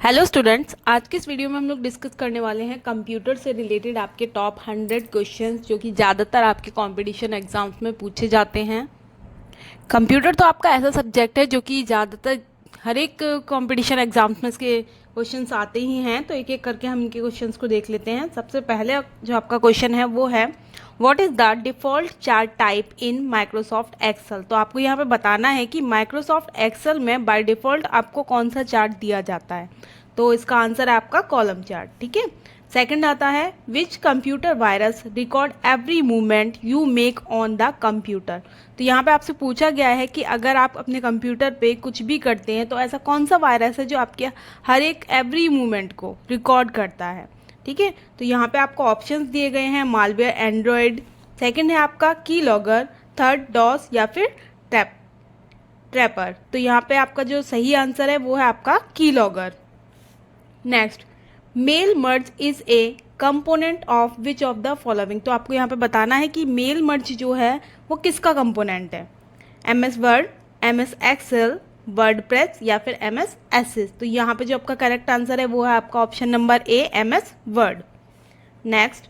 Hello students, आज के इस वीडियो में हम लोग डिस्कस करने वाले हैं कंप्यूटर से रिलेटेड आपके टॉप 100 क्वेश्चंस जो कि ज़्यादातर आपके कंपटीशन एग्जाम्स में पूछे जाते हैं। कंप्यूटर तो आपका ऐसा सब्जेक्ट है जो कि ज़्यादातर हर एक कंपटीशन एग्जाम्स में इसके क्वेश्चंस आते ही हैं। तो एक एक करके हम इनके क्वेश्चंस को देख लेते हैं। सबसे पहले जो आपका क्वेश्चन है वो है what is the default chart type in Microsoft Excel. तो आपको यहाँ पे बताना है कि माइक्रोसॉफ्ट एक्सेल में बाय डिफ़ॉल्ट आपको कौन सा चार्ट दिया जाता है। तो इसका आंसर है आपका कॉलम चार्ट। ठीक है। सेकंड आता है which computer virus record every movement you make on the computer. तो यहाँ पे आपसे पूछा गया है कि अगर आप अपने कंप्यूटर पे कुछ भी करते हैं तो ऐसा कौन सा वायरस है जो आपके हर एक एवरी मूवमेंट को रिकॉर्ड करता है। ठीक है। तो यहाँ पे आपको ऑप्शंस दिए गए हैं मालवेयर, एंड्रॉयड, सेकंड है आपका की लॉगर, थर्ड डॉस या फिर ट्रैपर। तो यहाँ पे आपका जो सही आंसर है वो है आपका keylogger. Next, mail merge is a component of which of the following. तो आपको यहाँ पे बताना है कि मेल मर्ज जो है वो किसका कंपोनेंट है। MS word, MS Excel, WordPress या फिर MS एसेस। तो यहाँ पे जो आपका करेक्ट आंसर है वो है आपका option number A MS word. Next,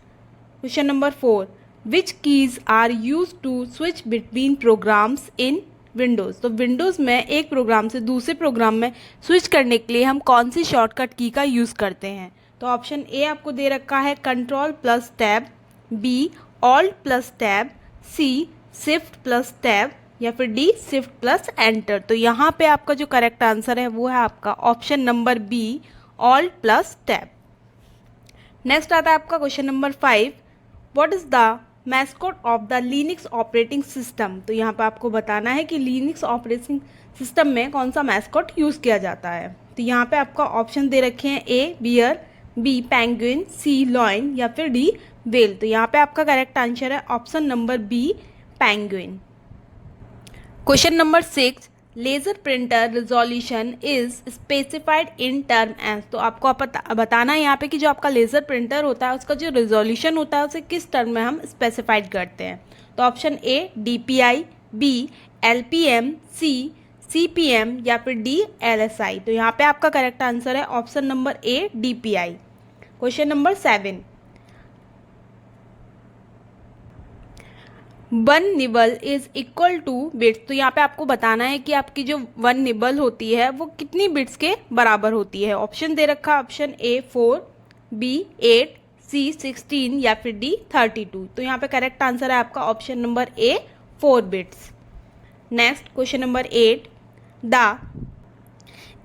question number 4, which keys are use to switch between programs in Windows. तो विंडोज़ में एक प्रोग्राम से दूसरे प्रोग्राम में स्विच करने के लिए हम कौन सी शॉर्टकट की का यूज़ करते हैं। तो ऑप्शन ए आपको दे रखा है control plus tab, B alt plus tab, C shift plus tab या फिर डी शिफ्ट प्लस एंटर। तो यहाँ पे आपका जो करेक्ट आंसर है वो है आपका option number B alt plus tab. Next आता है आपका question number 5, what is the mascot of the Linux operating system. तो यहाँ पे आपको बताना है कि लिनक्स ऑपरेटिंग सिस्टम में कौन सा मैस्कॉट यूज़ किया जाता है। तो यहाँ पे आपका ऑप्शन दे रखे हैं A bear, B penguin, C lion या फिर डी वेल। तो यहाँ पे आपका करेक्ट आंसर है option number B penguin. Question number 6, laser printer resolution is specified in term as. तो आपको बताना है यहाँ पे कि जो आपका लेज़र प्रिंटर होता है उसका जो रिजोल्यूशन होता है उसे किस टर्म में हम स्पेसिफाइड करते हैं। तो option A DPI, B LPM, C CPM या फिर डी LSI। तो यहाँ पे आपका करेक्ट आंसर है option number A DPI। Question number 7, one nibble is equal to bits. तो यहाँ पे आपको बताना है कि आपकी जो वन निबल होती है वो कितनी बिट्स के बराबर होती है। ऑप्शन दे रखा है ऑप्शन ए 4, बी 8, सी 16 या फिर डी 32। तो यहाँ पे करेक्ट आंसर है आपका option number A 4 bits. Next, question number 8, the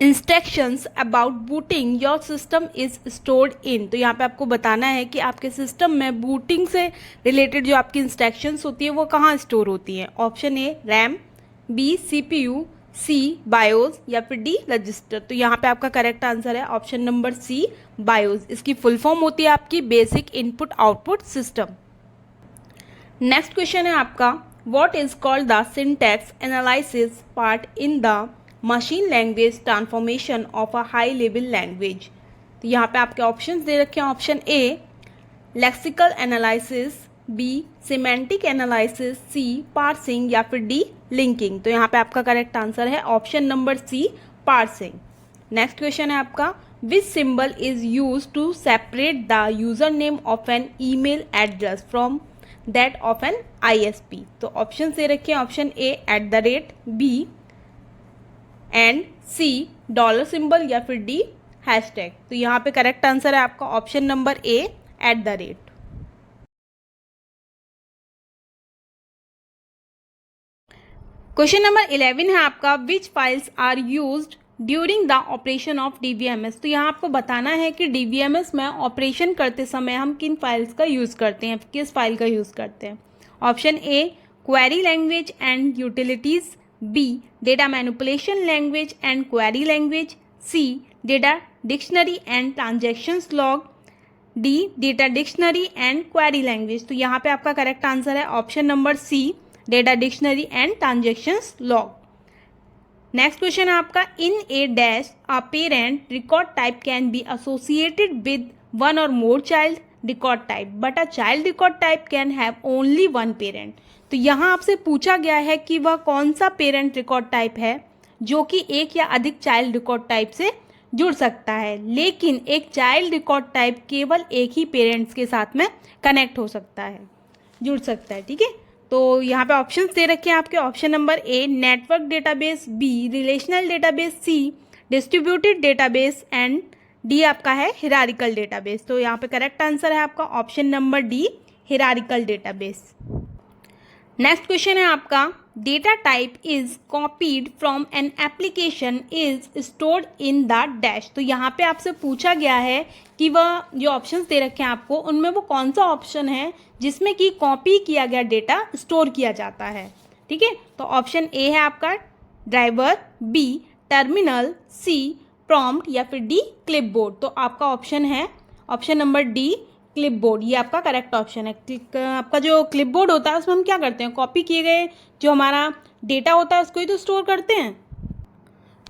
instructions about booting your system is stored in. तो यहाँ पे आपको बताना है कि आपके सिस्टम में बूटिंग से रिलेटेड जो आपकी इंस्ट्रक्शंस होती है वो कहाँ स्टोर होती हैं। Option A RAM, B CPU, C BIOS या फिर डी रजिस्टर। तो यहाँ पे आपका करेक्ट आंसर है ऑप्शन नंबर सी बायोस। इसकी फुल फॉर्म होती है आपकी basic input output system. Next question है आपका what is called the syntax analysis part in the machine language transformation of a high level language. तो यहाँ पे आपके ऑप्शंस दे रखे हैं option A lexical analysis, B semantic analysis, C parsing या फिर डी लिंकिंग। तो यहाँ पे आपका करेक्ट आंसर है option number C parsing. Next question है आपका which symbol is use to separate the user name of an email address from that of an ISP। तो ऑप्शन दे रखे हैं option A @ B and C dollar symbol या फिर D hashtag. तो यहाँ पे करेक्ट आंसर है आपका option number A @। Question number 11 है आपका which files are used during the operation of DBMS। तो यहाँ आपको बताना है कि DBMS में ऑपरेशन करते समय हम किन फाइल्स का यूज़ करते हैं, किस फाइल का यूज़ करते हैं। Option A query language and utilities, B data manipulation language and query language, C data dictionary and transactions log, D data dictionary and query language. तो यहाँ पे आपका करेक्ट आंसर है option number C data dictionary and transactions log. Next question है आपका in a dash a parent record type can be associated with one or more child record type but a child record type can have only one parent. तो यहाँ आपसे पूछा गया है कि वह कौन सा पेरेंट रिकॉर्ड टाइप है जो कि एक या अधिक चाइल्ड रिकॉर्ड टाइप से जुड़ सकता है, लेकिन एक चाइल्ड रिकॉर्ड टाइप केवल एक ही पेरेंट्स के साथ में कनेक्ट हो सकता है, जुड़ सकता है। ठीक है, तो यहाँ पे ऑप्शंस दे रखे हैं आपके। Option number A network database, B relational database, C distributed database and D आपका है हिरारिकल डेटाबेस। तो यहाँ पे करेक्ट आंसर है आपका option number D hierarchical database. Next question है आपका data type is copied from an application is stored in the dash. तो यहाँ पे आपसे पूछा गया है कि वह जो ऑप्शंस दे रखे हैं आपको उनमें वो कौन सा ऑप्शन है जिसमें कि कॉपी किया गया डेटा स्टोर किया जाता है। ठीक है, तो ऑप्शन ए है आपका ड्राइवर, बी टर्मिनल, सी प्रॉम्प्ट या फिर डी क्लिपबोर्ड। तो आपका ऑप्शन है ऑप्शन नंबर डी क्लिपबोर्ड, ये आपका करेक्ट ऑप्शन है। आपका जो क्लिपबोर्ड होता है उसमें हम क्या करते हैं, कॉपी किए गए जो हमारा डेटा होता है उसको ही तो स्टोर करते हैं।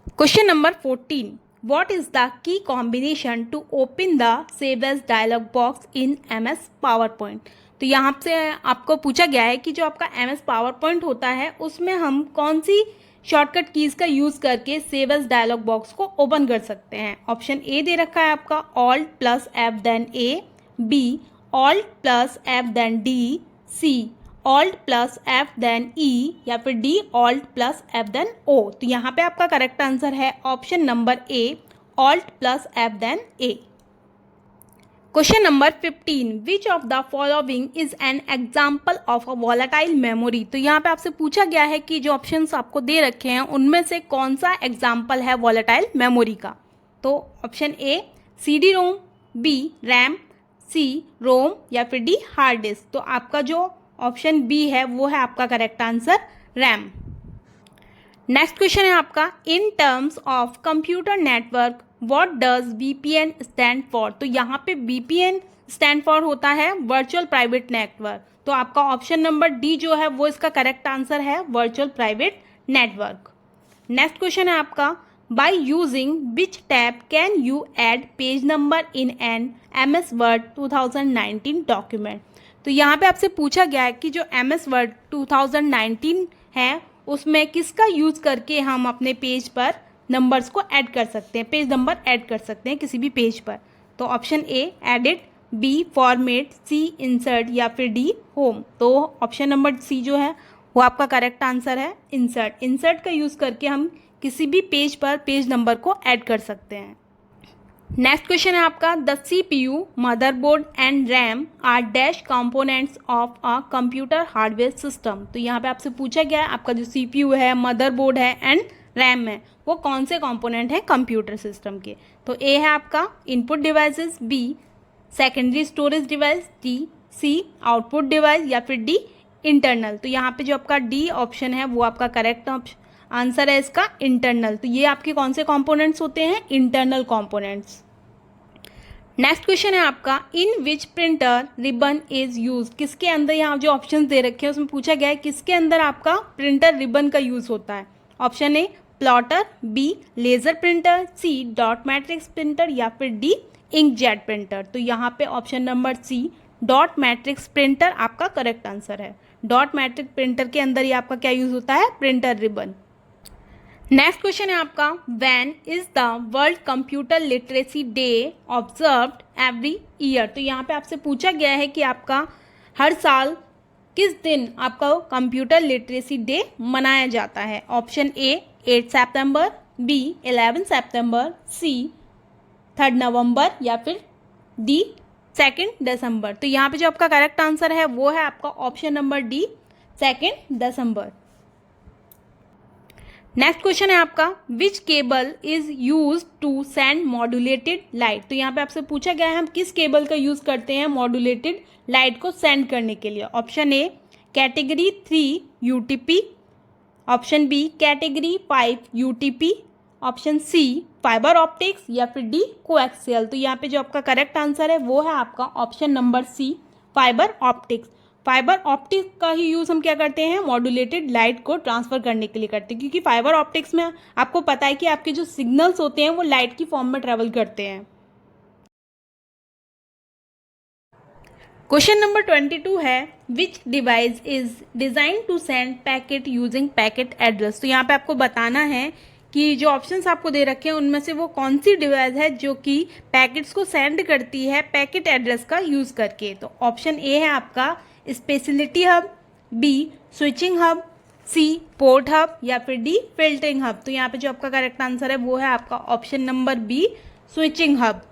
Question number 14 what is the key combination to open the save as dialog box in MS PowerPoint. तो यहाँ से आपको पूछा गया है कि जो आपका MS पावर पॉइंट होता है उसमें हम कौन सी शॉर्टकट कीज़ का यूज़ करके सेव एज डायलॉग बॉक्स को ओपन कर सकते हैं। ऑप्शन ए दे रखा है आपका Alt+F देन ए, बी Alt+F देन डी, सी Alt+F देन ई या फिर डी Alt+F देन ओ। तो यहाँ पे आपका करेक्ट आंसर है option number A Alt+F then A. Question number 15 which of the following is an example of a volatile memory. तो यहाँ पे आपसे पूछा गया है कि जो ऑप्शंस आपको दे रखे हैं उनमें से कौन सा एग्जाम्पल है वॉलेटाइल मेमोरी का। तो option A CD ROM, B RAM, C ROM या फिर डी हार्ड डिस्क। तो आपका जो ऑप्शन बी है वो है आपका correct answer RAM. Next question है आपका in terms of computer network what does VPN stand for. तो यहाँ पे VPN स्टैंड फॉर होता है वर्चुअल प्राइवेट नेटवर्क। तो आपका ऑप्शन नंबर डी जो है वो इसका करेक्ट आंसर है virtual private network. Next question है आपका by using which tab can you add page number in an MS Word 2019 document. तो यहाँ पे आपसे पूछा गया है कि जो MS Word 2019 है उसमें किसका यूज़ करके हम अपने पेज पर नंबर्स को ऐड कर सकते हैं, पेज नंबर ऐड कर सकते हैं किसी भी पेज पर। तो option A edit, B format, C insert या फिर डी होम। तो ऑप्शन नंबर सी जो है वो आपका करेक्ट आंसर है इंसर्ट। इंसर्ट का यूज़ करके हम किसी भी पेज पर पेज नंबर को ऐड कर सकते हैं। नेक्स्ट क्वेश्चन है आपका the CPU, motherboard and RAM are dash components of a computer hardware system. तो यहाँ पे आपसे पूछा गया है आपका जो CPU है, मदरबोर्ड है एंड रैम है वो कौन से कंपोनेंट हैं कंप्यूटर सिस्टम के। तो ए है आपका input devices, B secondary storage device, D C output device या फिर डी इंटरनल। तो यहाँ पे जो आपका डी ऑप्शन है वो आपका करेक्ट आंसर है इसका इंटरनल। तो ये आपके कौन से कंपोनेंट्स होते हैं, इंटरनल कंपोनेंट्स। नेक्स्ट क्वेश्चन है आपका in which printer ribbon is use. किसके अंदर यहाँ जो ऑप्शंस दे रखे हैं उसमें पूछा गया है किसके अंदर आपका प्रिंटर रिबन का यूज होता है। Option A plotter, B laser printer, C dot matrix printer या फिर डी इंकजेट प्रिंटर। तो यहाँ पे option number C dot matrix printer आपका करेक्ट आंसर है। डॉट मैट्रिक्स प्रिंटर के अंदर ये आपका क्या यूज होता है, प्रिंटर रिबन। नेक्स्ट क्वेश्चन है आपका when is the world computer literacy day observed every year. तो यहाँ पे आपसे पूछा गया है कि आपका हर साल किस दिन आपका कंप्यूटर लिटरेसी डे मनाया जाता है। ऑप्शन ए 8 सितंबर, बी 11 सितंबर, सी 3 नवंबर या फिर डी 2 दिसंबर। तो यहाँ पे जो आपका करेक्ट आंसर है वो है आपका ऑप्शन नंबर डी 2 दिसंबर। नेक्स्ट क्वेश्चन है आपका which cable is use to send modulated light. तो यहाँ पे आपसे पूछा गया है हम किस केबल का यूज करते हैं मॉड्यूलेटेड लाइट को सेंड करने के लिए। Option A category 3 UTP, option B category 5 UTP, option C fibre optics या फिर डी कोएक्सियल। तो यहाँ पे जो आपका करेक्ट आंसर है वो है आपका option number C fibre optics. Fibre optics का ही यूज़ हम क्या करते हैं मॉड्यूलेटेड लाइट को ट्रांसफ़र करने के लिए करते हैं, क्योंकि फाइबर ऑप्टिक्स में आपको पता है कि आपके जो सिग्नल्स होते हैं वो लाइट की फॉर्म में ट्रेवल करते हैं। क्वेश्चन नंबर 22 है which device is design to send packet using packet address. तो यहाँ पे आपको बताना है कि जो ऑप्शंस आपको दे रखे हैं उनमें से वो कौन सी डिवाइस है जो कि पैकेट्स को सेंड करती है पैकेट एड्रेस का यूज़ करके। तो ऑप्शन ए है आपका speciality hub, B switching hub, C port hub या फिर डी फिल्टरिंग हब। तो यहाँ पे जो आपका करेक्ट आंसर है वो है आपका option number B switching hub.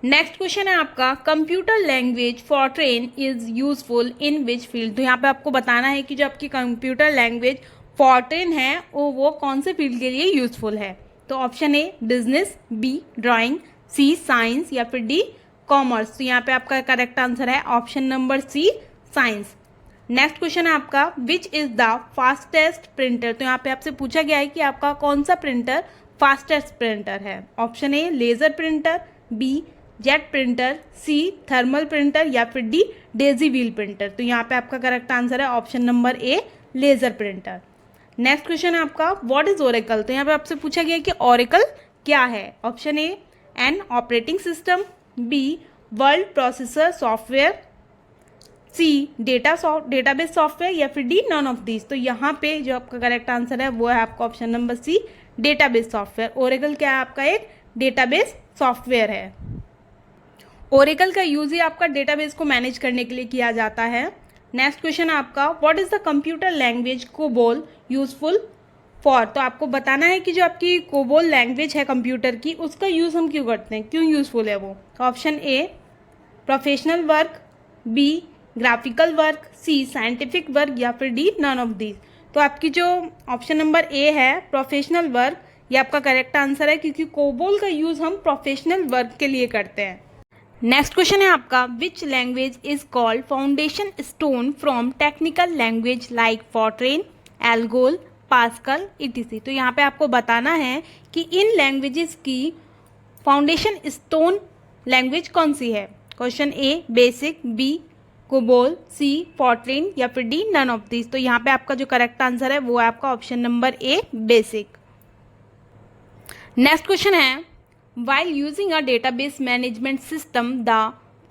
Next question है आपका computer language Fortran is useful in which field. तो यहाँ पे आपको बताना है कि जो आपकी कंप्यूटर लैंग्वेज फॉरट्रेन है वो कौन से फील्ड के लिए यूजफुल है। तो option A business, B drawing, C science या फिर डी कॉमर्स। तो यहाँ पे आपका करेक्ट आंसर है option number C science. Next question है आपका which is the fastest printer. तो यहाँ पे आपसे पूछा गया है कि आपका कौन सा प्रिंटर फास्टेस्ट प्रिंटर है। Option A laser printer, B jet printer, C thermal printer या फिर डी डेजी व्हील प्रिंटर। तो यहाँ पे आपका करेक्ट आंसर है option number A laser printer. Next question है आपका व्हाट इज ओरेकल। तो यहाँ पे आपसे पूछा गया है कि ओरेकल क्या है। Option A an operating system, B world processor software, C database software या फिर डी नॉन ऑफ दिस। तो यहाँ पे जो आपका करेक्ट आंसर है वो है आपका option number C database software. Oracle क्या है आपका एक डेटाबेस सॉफ्टवेयर है। ओरेकल का यूज ही आपका डेटाबेस को मैनेज करने के लिए किया जाता है। नेक्स्ट क्वेश्चन है आपका what is the computer language COBOL useful for. तो आपको बताना है कि जो आपकी कोबोल लैंग्वेज है कंप्यूटर की उसका यूज हम क्यों करते हैं, क्यों यूजफुल है वो। Option A professional work, B graphical work, C scientific work या फिर डी नन ऑफ दिस। तो आपकी जो ऑप्शन नंबर ए है प्रोफेशनल वर्क ये आपका करेक्ट आंसर है क्योंकि कोबोल का यूज हम प्रोफेशनल वर्क के लिए करते हैं। नेक्स्ट क्वेश्चन है आपका which language is called foundation stone from technical language like Fortran, Algol, Pascal etc. तो यहाँ पे आपको बताना है कि इन लैंग्वेजेस की फाउंडेशन स्टोन लैंग्वेज कौन सी है। Question A basic, B COBOL, C Fortran या फिर डी नन ऑफ दिस। तो यहाँ पे आपका जो करेक्ट आंसर है वो है आपका ऑप्शन नंबर ए बेसिक। नेक्स्ट क्वेश्चन है while using a database management system the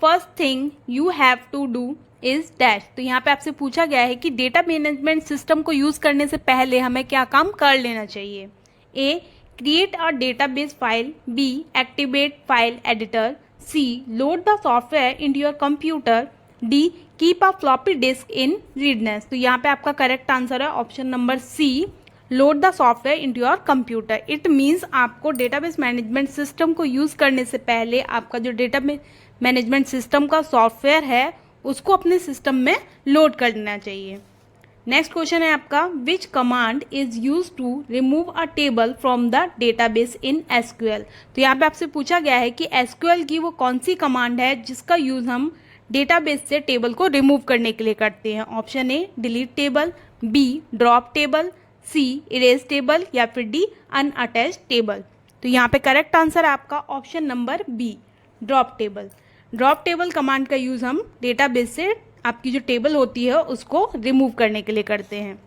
first thing you have to do is dash। तो यहाँ पे आपसे पूछा गया है कि डेटा मैनेजमेंट सिस्टम को यूज़ करने से पहले हमें क्या काम कर लेना चाहिए। A create a database file, B activate file editor, C load the software in your computer, D keep a floppy disk in readiness. तो यहाँ पे आपका करेक्ट आंसर है option number C load the software into your computer. It means आपको database management system को use करने से पहले आपका जो डेटा मैनेजमेंट सिस्टम का सॉफ्टवेयर है उसको अपने सिस्टम में लोड कर देना चाहिए। नेक्स्ट क्वेश्चन है आपका which command is use to remove a table from the database in SQL. तो यहाँ पे आपसे पूछा गया है कि एसक्यूएल की वो कौन सी कमांड है जिसका यूज़ हम डेटाबेस से टेबल को रिमूव करने के लिए करते हैं। Option A delete table, B drop table, C erase table या फिर डी अनअटैच्ड टेबल। तो यहाँ पे करेक्ट आंसर है आपका option number B drop table. Drop table command का यूज़ हम डेटाबेस से आपकी जो टेबल होती है उसको रिमूव करने के लिए करते हैं।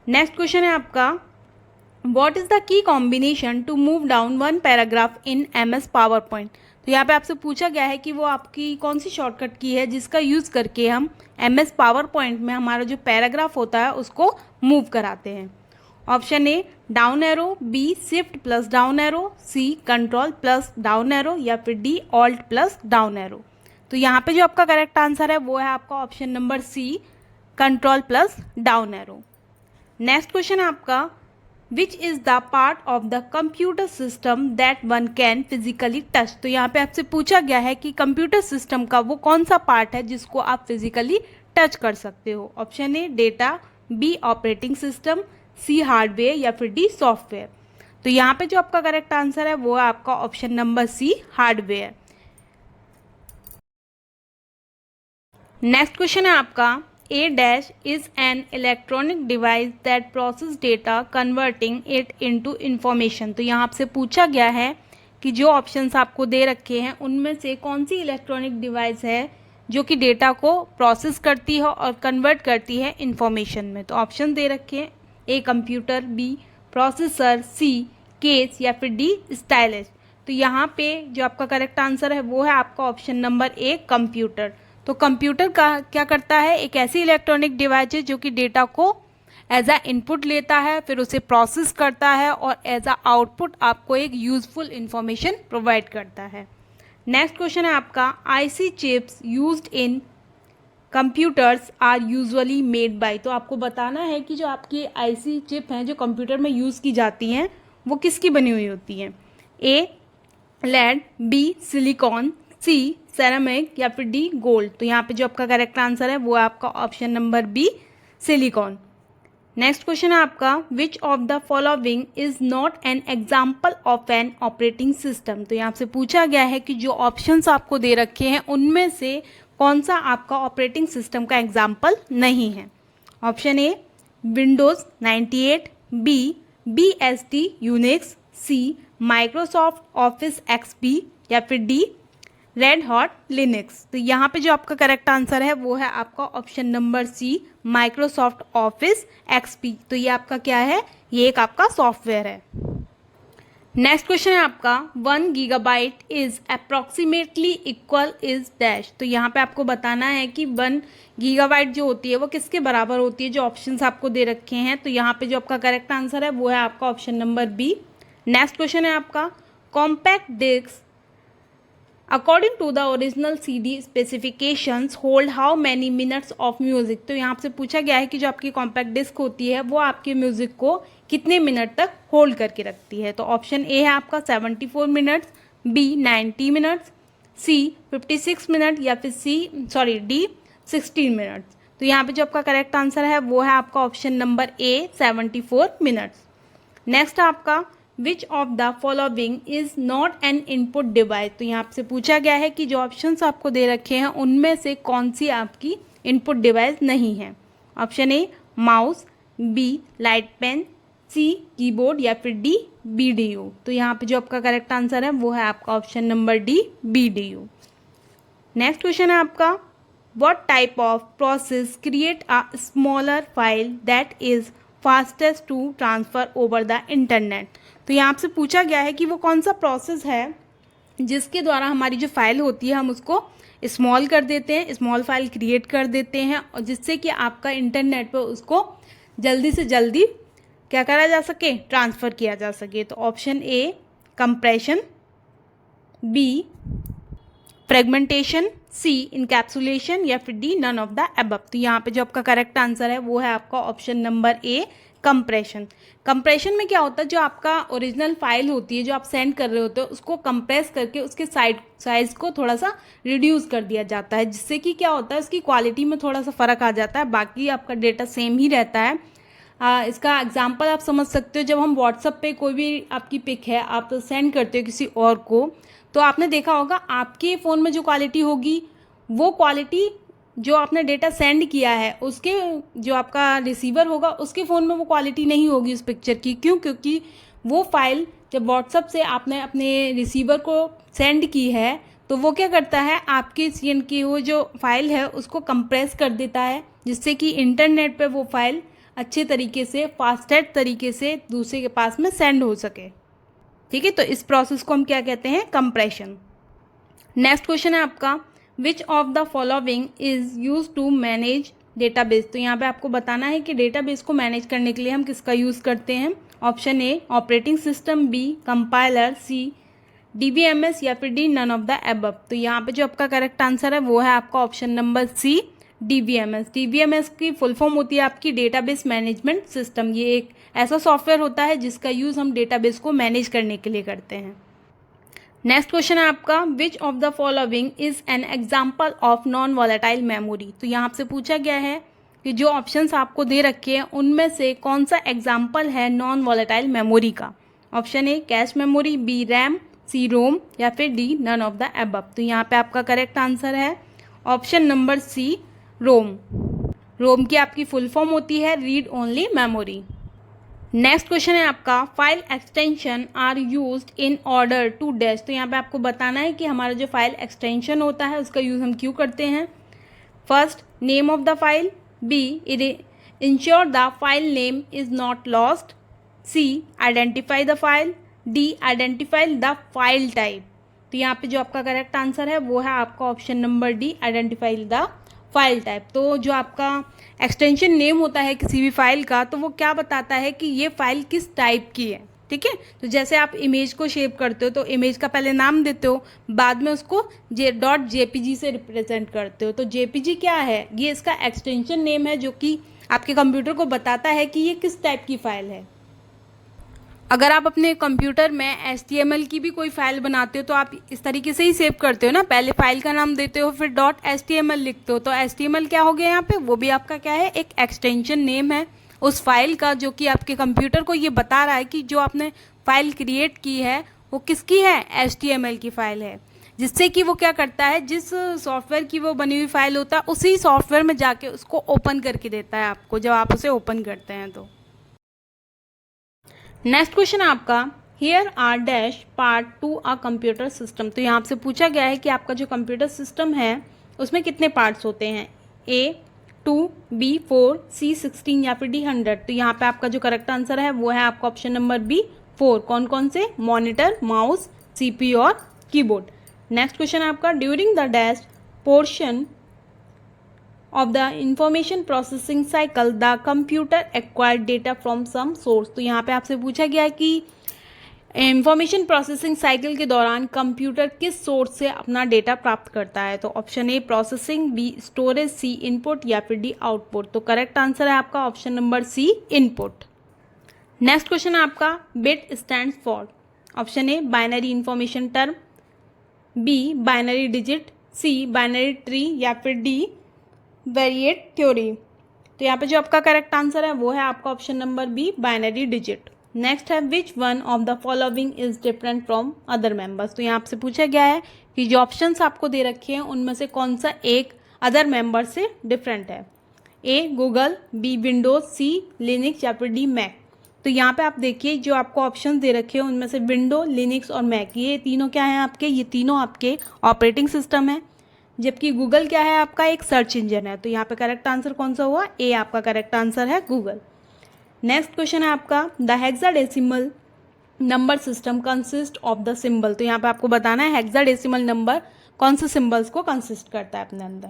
नेक्स्ट क्वेश्चन है आपका what is the key combination to move down one paragraph in MS PowerPoint. तो यहाँ पे आपसे पूछा गया है कि वो आपकी कौन सी शॉर्टकट की है जिसका यूज़ करके हम MS पावर पॉइंट में हमारा जो पैराग्राफ होता है उसको मूव कराते हैं। Option A down arrow, B shift plus down arrow, C control plus down arrow या फिर D alt plus down arrow. तो यहाँ पे जो आपका करेक्ट आंसर है वो है आपका option number C control plus down arrow. Next question है आपका which is the part of the computer system that one can physically touch. तो यहाँ पे आपसे पूछा गया है कि कंप्यूटर सिस्टम का वो कौन सा पार्ट है जिसको आप फिजिकली टच कर सकते हो। Option A data, B operating system, C hardware या फिर डी सॉफ्टवेयर। तो यहाँ पे जो आपका करेक्ट आंसर है वो है आपका option number C hardware. Next question है आपका A dash is an electronic device that process data converting it into information. तो यहाँ आपसे पूछा गया है कि जो ऑप्शंस आपको दे रखे हैं उनमें से कौन सी इलेक्ट्रॉनिक डिवाइस है जो कि डेटा को प्रोसेस करती है और कन्वर्ट करती है इंफॉर्मेशन में। तो ऑप्शन दे रखे हैं A computer, B processor, C case या फिर डी स्टाइलस। तो यहाँ पे जो आपका करेक्ट आंसर है वो है आपका ऑप्शन नंबर ए कंप्यूटर। तो कंप्यूटर का क्या करता है, एक ऐसी इलेक्ट्रॉनिक डिवाइस है जो कि डेटा को एज अ इनपुट लेता है, फिर उसे प्रोसेस करता है और एज अ आउटपुट आपको एक यूजफुल इंफॉर्मेशन प्रोवाइड करता है। नेक्स्ट क्वेश्चन है आपका, IC chips used in computers are usually made by. तो आपको बताना है कि जो आपकी आईसी चिप हैं जो कंप्यूटर में यूज़ की जाती हैं वो किसकी बनी हुई होती हैं। ए लेड, बी सिलिकॉन, सी सेरामिक या फिर डी गोल्ड। तो यहाँ पे जो आपका करेक्ट आंसर है वो है आपका option number B silicon. Next question है आपका, which of the following is not an example of an operating system. तो यहाँ से पूछा गया है कि जो ऑप्शंस आपको दे रखे हैं उनमें से कौन सा आपका ऑपरेटिंग सिस्टम का एग्जाम्पल नहीं है। Option A Windows 98, B BSD Unix, C Microsoft Office XP या फिर डी रेड हॉट लिनक्स। तो यहाँ पे जो आपका करेक्ट आंसर है वो है आपका option number C Microsoft Office XP। तो ये आपका क्या है, ये एक आपका सॉफ्टवेयर है। नेक्स्ट क्वेश्चन है आपका, 1 gigabyte is approximately equal is dash. तो यहाँ पे आपको बताना है कि 1 गीगाबाइट जो होती है वो किसके बराबर होती है। जो ऑप्शंस आपको दे रखे हैं, तो यहाँ पे जो आपका करेक्ट आंसर है वो है आपका option number B. Next question है आपका, compact disc according to the original CD specifications hold how many minutes of music. तो यहाँ से पूछा गया है कि जो आपकी कॉम्पैक्ट डिस्क होती है वो आपके म्यूजिक को कितने मिनट तक होल्ड करके रखती है। तो ऑप्शन ए है आपका 74 मिनट्स, बी 90 मिनट्स, सी 56 मिनट या फिर डी 16 मिनट्स। तो यहाँ पे जो आपका करेक्ट आंसर है वो है आपका option number A 74 minutes. Next आपका, which of the following is not an input device. तो यहाँ से पूछा गया है कि जो ऑप्शंस आपको दे रखे हैं उनमें से कौन सी आपकी इनपुट डिवाइस नहीं है। Option A mouse, B light pen, C keyboard या फिर डी BDU। तो यहाँ पे जो आपका करेक्ट आंसर है वो है आपका option number D BDU। Next question है आपका, what type of process create a smaller file that is fastest to transfer over the internet. तो यहाँ से पूछा गया है कि वो कौन सा प्रोसेस है जिसके द्वारा हमारी जो फाइल होती है हम उसको स्मॉल कर देते हैं, स्मॉल फाइल क्रिएट कर देते हैं और जिससे कि आपका इंटरनेट पर उसको जल्दी से जल्दी क्या करा जा सके, ट्रांसफ़र किया जा सके। तो option A compression, B fragmentation, C encapsulation या फिर D none of the above. तो यहाँ पे जो आपका करेक्ट आंसर है वो है आपका ऑप्शन नंबर ए कंप्रेशन। कंप्रेशन में क्या होता है, जो आपका ओरिजिनल फाइल होती है जो आप सेंड कर रहे होते हो उसको कंप्रेस करके उसके साइज़ को थोड़ा सा रिड्यूस कर दिया जाता है, जिससे कि क्या होता है उसकी क्वालिटी में थोड़ा सा फ़र्क आ जाता है, बाकी आपका डेटा सेम ही रहता है। इसका एग्जांपल आप समझ सकते हो, जब हम व्हाट्सएप पे कोई भी आपकी पिक है आप तो सेंड करते हो किसी और को, तो आपने देखा होगा आपके फ़ोन में जो क्वालिटी होगी वो क्वालिटी जो आपने डेटा सेंड किया है उसके जो आपका रिसीवर होगा उसके फ़ोन में वो क्वालिटी नहीं होगी उस पिक्चर की। क्यों? क्योंकि वो फाइल जब व्हाट्सएप से आपने अपने रिसीवर को सेंड की है तो वो क्या करता है, आपके सीएन की वो जो फाइल है उसको कंप्रेस कर देता है, जिससे कि इंटरनेट पे वो फाइल अच्छे तरीके से फास्टेस्ट तरीके से दूसरे के पास में सेंड हो सके। ठीक है, तो इस प्रोसेस को हम क्या कहते हैं, कंप्रेशन। नेक्स्ट क्वेश्चन है आपका, which of the following is use to manage database. तो यहाँ पे आपको बताना है कि डेटाबेस को मैनेज करने के लिए हम किसका यूज़ करते हैं। Option A operating system, B compiler, C DBMS या फिर D none of the above. तो यहाँ पे जो आपका करेक्ट आंसर है वो है आपका option number C DBMS। DBMS की फुल फॉर्म होती है आपकी डेटाबेस मैनेजमेंट सिस्टम। ये एक ऐसा सॉफ्टवेयर होता है जिसका यूज़ हम डेटाबेस को मैनेज करने के लिए करते हैं। नेक्स्ट क्वेश्चन है आपका, which of the following is an example of non volatile memory. तो यहाँ से पूछा गया है कि जो ऑप्शंस आपको दे रखे हैं उनमें से कौन सा एग्जाम्पल है नॉन वॉलेटाइल मेमोरी का। Option A cache memory, B RAM, C ROM या फिर D none of the above. तो यहाँ पे आपका करेक्ट आंसर है option number C ROM. ROM की आपकी फुल फॉर्म होती है read only memory. Next question है आपका, file extension are used in order to dash. तो यहाँ पे आपको बताना है कि हमारा जो फाइल एक्सटेंशन होता है उसका यूज़ हम क्यों करते हैं। First name of the file, B ensure the file name is not lost, C identify the file, D identify the file type. तो यहाँ पे जो आपका करेक्ट आंसर है वो है आपका option number D identify the file type. तो जो आपका एक्सटेंशन नेम होता है किसी भी फाइल का, तो वो क्या बताता है कि ये फाइल किस टाइप की है, ठीक है। तो जैसे आप इमेज को शेप करते हो तो इमेज का पहले नाम देते हो, बाद में उसको .jpg से रिप्रेजेंट करते हो। तो jpg क्या है, ये इसका एक्सटेंशन नेम है जो कि आपके कंप्यूटर को बताता है कि ये किस टाइप की फाइल है। अगर आप अपने कंप्यूटर में HTML की भी कोई फाइल बनाते हो तो आप इस तरीके से ही सेव करते हो ना, पहले फाइल का नाम देते हो फिर .html लिखते हो। तो HTML क्या हो गया यहाँ पे, वो भी आपका क्या है, एक एक्सटेंशन नेम है उस फाइल का, जो कि आपके कंप्यूटर को ये बता रहा है कि जो आपने फाइल क्रिएट की है वो किसकी है, HTML की फाइल है। जिससे कि वो क्या करता है, जिस सॉफ्टवेयर की वो बनी हुई फाइल होता है उसी सॉफ्टवेयर में जाके उसको ओपन करके देता है आपको, जब आप उसे ओपन करते हैं तो। नेक्स्ट क्वेश्चन आपका, here are dash part to a computer system. तो यहाँ आपसे पूछा गया है कि आपका जो कंप्यूटर सिस्टम है उसमें कितने पार्ट्स होते हैं, A 2, B 4, C 16 या फिर D 100। तो यहाँ पे आपका जो करेक्ट आंसर है वो है आपका ऑप्शन नंबर B 4। कौन कौन से, मॉनिटर, माउस, CPU और कीबोर्ड। नेक्स्ट क्वेश्चन आपका, during the dash portion of the information processing cycle the computer acquired data from some source। तो यहाँ पे आपसे पूछा गया है कि इंफॉर्मेशन प्रोसेसिंग साइकिल के दौरान कंप्यूटर किस सोर्स से अपना डेटा प्राप्त करता है। तो option A processing, B storage, C input या फिर डी आउटपुट। तो करेक्ट आंसर है आपका option number C input. Next question आपका, bit stands for. Option A binary information term, B binary digit, C binary tree या फिर D variate theory. तो यहाँ पे जो आपका करेक्ट आंसर है वो है आपका option number B binary digit. Next है, which one of the following is different from other members. तो यहाँ आपसे पूछा गया है कि जो ऑप्शंस आपको दे रखे हैं उनमें से कौन सा एक अदर मेंबर से डिफरेंट है। ए गूगल, बी विंडोज, सी लिनक्स या फिर डी मैक। तो यहाँ पे आप देखिए जो आपको ऑप्शन दे रखे हैं उनमें से विंडो, लिनक्स और मैक, ये तीनों क्या हैं आपके, ये तीनों आपके ऑपरेटिंग सिस्टम है। जबकि गूगल क्या है आपका, एक सर्च इंजन है। तो यहाँ पे करेक्ट आंसर कौन सा हुआ, ए आपका करेक्ट आंसर है गूगल। नेक्स्ट क्वेश्चन है आपका, the hexadecimal number system consist of the symbol. तो यहाँ पे आपको बताना है हेक्साडेसिमल नंबर कौन से सिंबल्स को कंसिस्ट करता है अपने अंदर।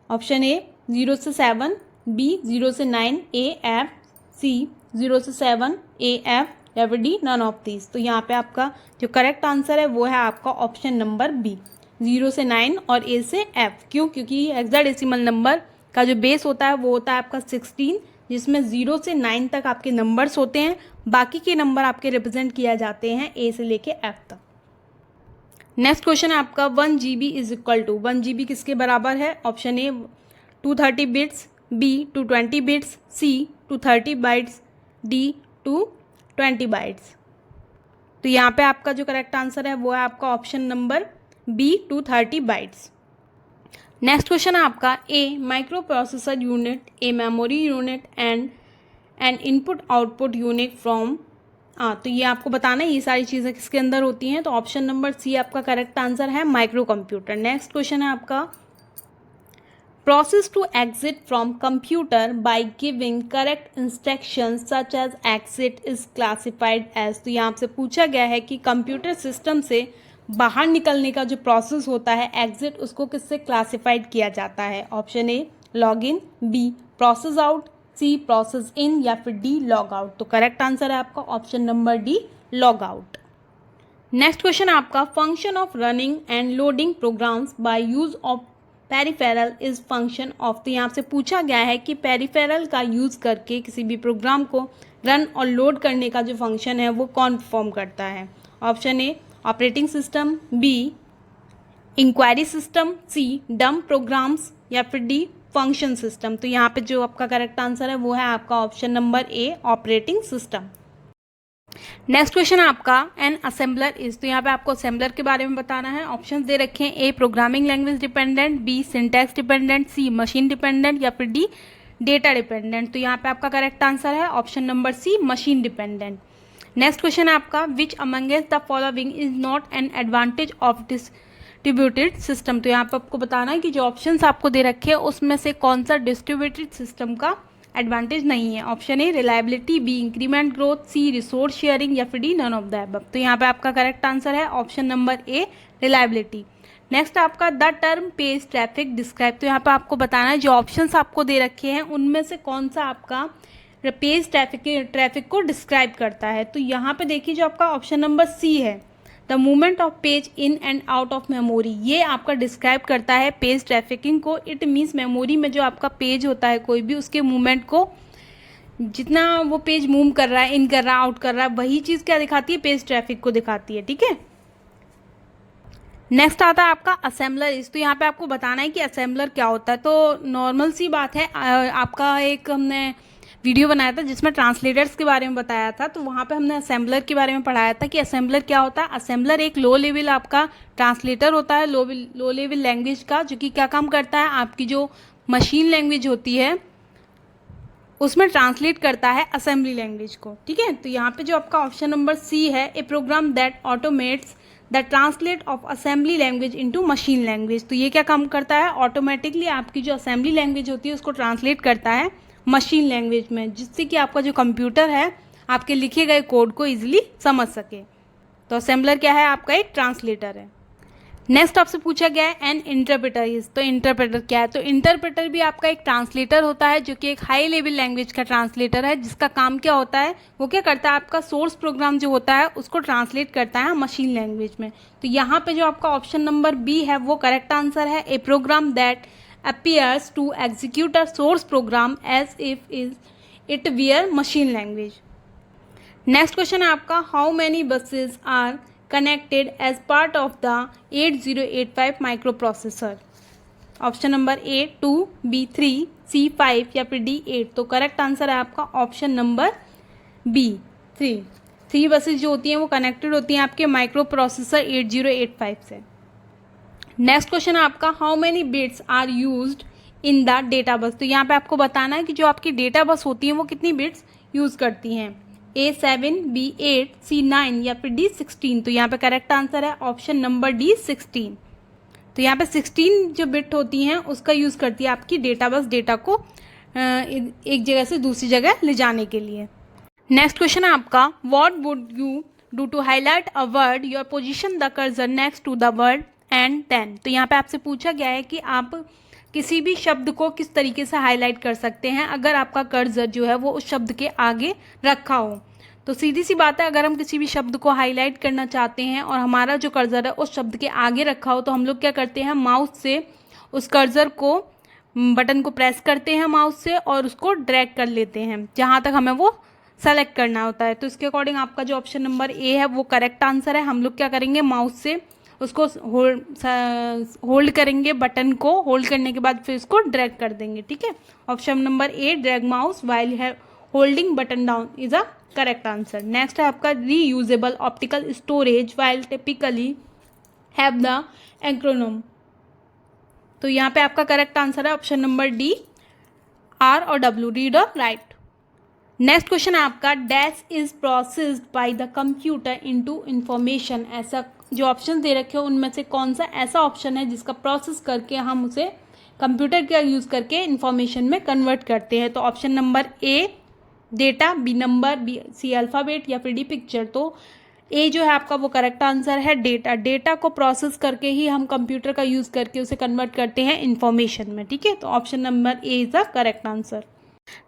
ऑप्शन ए 0 से 7, बी 0 से 9, ए एफ, सी 0 से 7, ए एफ या फिर डी नन ऑफ दीज। तो यहाँ पे आपका जो करेक्ट आंसर है वो है आपका ऑप्शन नंबर बी 0 से 9 और ए से एफ। क्यों, क्योंकि हेक्साडेसिमल नंबर का जो बेस होता है वो होता है आपका 16, जिसमें 0 से 9 तक आपके नंबर्स होते हैं, बाकी के नंबर आपके रिप्रेजेंट किया जाते हैं ए से लेके एफ तक। नेक्स्ट क्वेश्चन है आपका, 1 GB is equal to, 1 GB किसके बराबर है। Option A 230 bits, B 220 bits, C 230 bytes, D 220 bytes. तो यहाँ पे आपका जो करेक्ट आंसर है वो है आपका option number B 230 bytes. Next question है आपका, a microprocessor unit, a memory unit and an input output unit from. तो ये आपको बताना है ये सारी चीज़ें किसके अंदर होती हैं। तो ऑप्शन नंबर सी आपका करेक्ट आंसर है माइक्रो कंप्यूटर। नेक्स्ट क्वेश्चन है आपका, process to exit from computer by giving correct instruction such as exit is classified as. तो यहाँ आपसे पूछा गया है कि कंप्यूटर सिस्टम से बाहर निकलने का जो प्रोसेस होता है एग्जिट, उसको किससे क्लासिफाइड किया जाता है। Option A log in, B process out, C process in या फिर डी लॉग आउट। तो करेक्ट आंसर है आपका option number D log out. Next question आपका, function of running and loading programs by use of peripheral is function of. तो यहाँ से पूछा गया है कि पेरिफेरल का यूज करके किसी भी प्रोग्राम को रन और लोड करने का जो फंक्शन है वो कौन परफॉर्म करता है। Option A operating system, B inquiry system, C dumb programs या फिर डी फंक्शन सिस्टम। तो यहाँ पे जो आपका करेक्ट आंसर है वो है आपका ऑप्शन नंबर ए ऑपरेटिंग सिस्टम। नेक्स्ट क्वेश्चन आपका, एन असेंबलर इज। तो यहाँ पे आपको असेंबलर के बारे में बताना है। ऑप्शंस दे रखे हैं, A programming language dependent, B syntax dependent, C machine dependent या फिर डी डेटा डिपेंडेंट। तो यहाँ पे आपका करेक्ट आंसर है option number C machine dependent. Next question है आपका, which amongst the following is not an advantage of distributed system. तो यहाँ पे आपको बताना है कि जो ऑप्शंस आपको दे रखे हैं उसमें से कौन सा डिस्ट्रीब्यूटेड सिस्टम का एडवांटेज नहीं है। Option A reliability, B increment growth, C resource sharing या फिर D none of the above. तो यहाँ पे आपका करेक्ट आंसर है option number A reliability. Next आपका the term page traffic describe, तो यहाँ पे आपको बताना है जो ऑप्शंस आपको दे रखे हैं उनमें से कौन सा आपका पेज ट्रैफिक को डिस्क्राइब करता है। तो यहाँ पे देखिए जो आपका ऑप्शन नंबर सी है, the movement of page in and out of memory, ये आपका डिस्क्राइब करता है पेज ट्रैफिकिंग को। इट मीन्स मेमोरी में जो आपका पेज होता है कोई भी, उसके मूवमेंट को, जितना वो पेज मूव कर रहा है, इन कर रहा है, आउट कर रहा है, वही चीज़ क्या दिखाती है, पेज ट्रैफिक को दिखाती है। ठीक है, नेक्स्ट आता है आपका असेंबलर इज, तो यहाँ पे आपको बताना है कि असेंबलर क्या होता है। तो नॉर्मल सी बात है, आपका एक हमने वीडियो बनाया था जिसमें ट्रांसलेटर्स के बारे में बताया था, तो वहाँ पे हमने असेंबलर के बारे में पढ़ाया था कि असेंबलर क्या होता है। असेंबलर एक लो लेवल आपका ट्रांसलेटर होता है, लो लेवल लैंग्वेज का, जो कि क्या काम करता है, आपकी जो मशीन लैंग्वेज होती है उसमें ट्रांसलेट करता है असेंबली लैंग्वेज को। ठीक है, तो यहाँ पे जो आपका ऑप्शन नंबर सी है, a program that automates the translate of assembly language into machine language, तो ये क्या काम करता है, ऑटोमेटिकली आपकी जो असेंबली लैंग्वेज होती है उसको ट्रांसलेट करता है मशीन लैंग्वेज में, जिससे कि आपका जो कंप्यूटर है आपके लिखे गए कोड को इजीली समझ सके। तो असेंबलर क्या है, आपका एक ट्रांसलेटर है। नेक्स्ट आपसे पूछा गया है एन इंटरप्रेटर इज, तो इंटरप्रेटर क्या है, तो इंटरप्रेटर भी आपका एक ट्रांसलेटर होता है, जो कि एक हाई लेवल लैंग्वेज का ट्रांसलेटर है, जिसका काम क्या होता है, वो क्या करता है, आपका सोर्स प्रोग्राम जो होता है उसको ट्रांसलेट करता है मशीन लैंग्वेज में। तो यहाँ पे जो आपका ऑप्शन नंबर बी है वो करेक्ट आंसर है, a program that appears to execute a source program as if it were machine language. Next question है आपका, how many buses are connected as part of the 8085 microprocessor. Option number A 2, B 3, C 5 या फिर D 8। तो correct answer है आपका option number B 3। 3 buses जो होती हैं वो कनेक्टेड होती हैं आपके माइक्रो प्रोसेसर 8085 से। नेक्स्ट क्वेश्चन है आपका, how many bits are used in the data bus, तो यहाँ पे आपको बताना है कि जो आपकी डेटा बस होती है वो कितनी बिट्स यूज़ करती हैं, ए 7, बी 8, सी 9 या फिर डी 16। तो यहाँ पे करेक्ट आंसर है ऑप्शन नंबर डी 16। तो यहाँ पे 16 जो बिट होती हैं उसका यूज़ करती है आपकी डेटा बस, डेटा को एक जगह से दूसरी जगह ले जाने के लिए। नेक्स्ट क्वेश्चन है आपका, what would you do to highlight a word, your position the cursor next to the word and 10। तो यहाँ पे आपसे पूछा गया है कि आप किसी भी शब्द को किस तरीके से हाईलाइट कर सकते हैं अगर आपका कर्सर जो है वो उस शब्द के आगे रखा हो। तो सीधी सी बात है, अगर हम किसी भी शब्द को हाईलाइट करना चाहते हैं और हमारा जो कर्सर है उस शब्द के आगे रखा हो, तो हम लोग क्या करते हैं, माउस से उस कर्सर को, बटन को प्रेस करते हैं माउस से और उसको ड्रैग कर लेते हैं जहाँ तक हमें वो सेलेक्ट करना होता है। तो इसके अकॉर्डिंग आपका जो ऑप्शन नंबर ए है वो करेक्ट आंसर है। हम लोग क्या करेंगे, माउस से उसको होल्ड करेंगे, बटन को होल्ड करने के बाद फिर उसको ड्रैग कर देंगे। ठीक है, option number A, drag mouse while holding button down is a correct answer. Next है आपका, reusable optical storage while typically have the acronym. तो यहाँ पे आपका करेक्ट आंसर है ऑप्शन नंबर डी, आर और डब्ल्यू, रीड और राइट। नेक्स्ट क्वेश्चन है आपका, dash is processed by the computer into information. ऐसा जो ऑप्शन दे रखे हो उनमें से कौन सा ऐसा ऑप्शन है जिसका प्रोसेस करके हम उसे कंप्यूटर का यूज़ करके इंफॉर्मेशन में कन्वर्ट करते हैं। तो option number A data, B number, B C alphabet या फिर डी पिक्चर। तो ए जो है आपका वो करेक्ट आंसर है, डेटा। डेटा को प्रोसेस करके ही हम कंप्यूटर का यूज़ करके उसे कन्वर्ट करते हैं इंफॉर्मेशन में। ठीक है, तो option number A is the correct answer.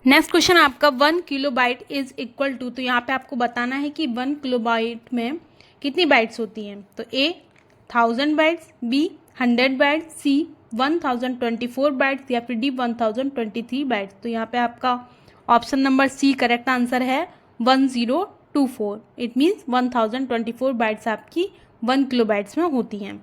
Next question आपका, 1 किलोबाइट इज इक्वल टू, तो यहाँ पे आपको बताना है कि 1 किलोबाइट में कितनी बाइट्स होती हैं। तो A 1000 bytes, B 100 bytes, C 1024 bytes या फिर डी 1023 बाइट्स। तो यहाँ पे आपका option number C correct answer है, 1024। इट मीन्स 1024 बाइट्स आपकी 1 किलोबाइट्स में होती हैं।